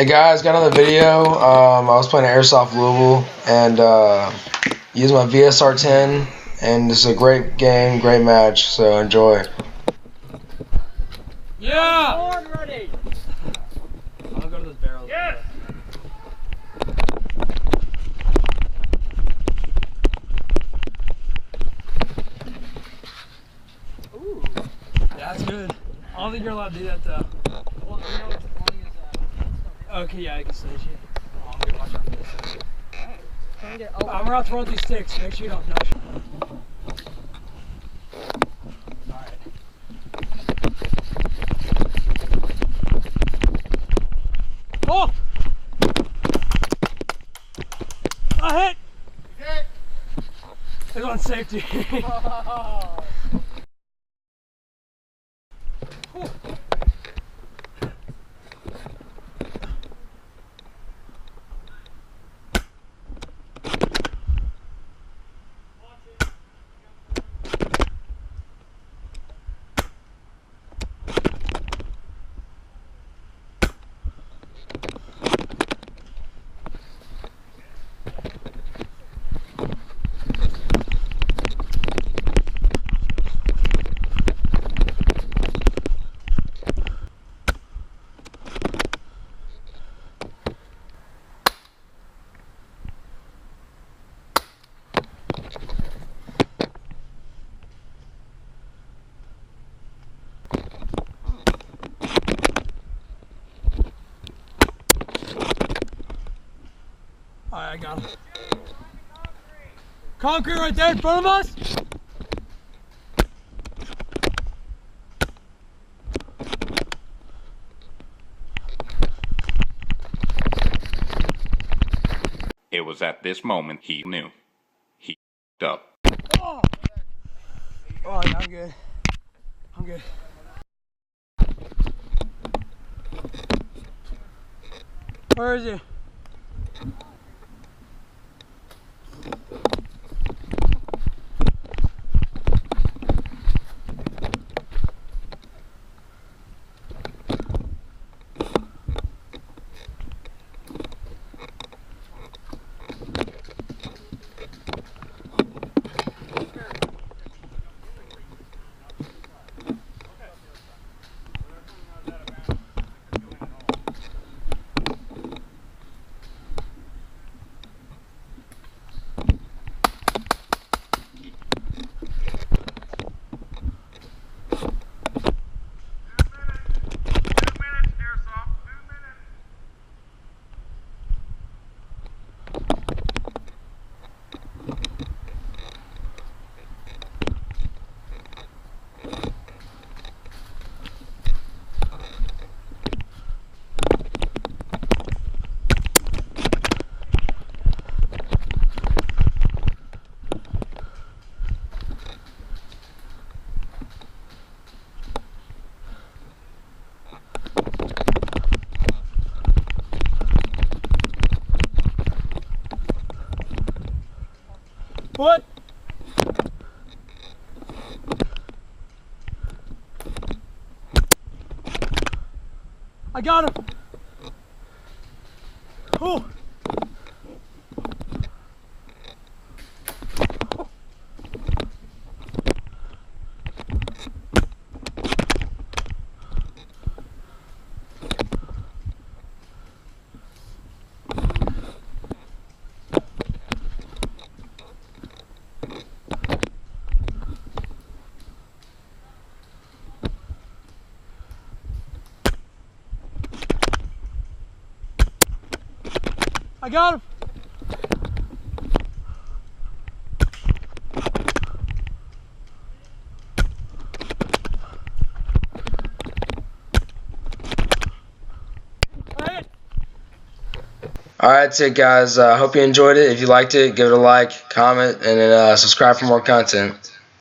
Hey guys, got another video. I was playing Airsoft Louisville and using my VSR 10, and this is a great game, great match. So enjoy. Yeah. Ready. I'll go to those barrels. Yes. Ooh. That's good. I don't think you're allowed to do that though. Well, you know, as long as okay, yeah, I can stage it. Oh, I'm gonna watch out for this. Alright. I'm gonna throw these sticks. Make sure you don't touch. Alright. Oh! I hit! Hit! It's on safety. Alright, I got him. Concrete right there in front of us? It was at this moment he knew. He f***ed up. Oh, oh yeah, I'm good. I'm good. Where is he? What? I got him. Oh. I got him. Alright, that's it guys. Hope you enjoyed it. If you liked it, give it a like, comment, and then subscribe for more content.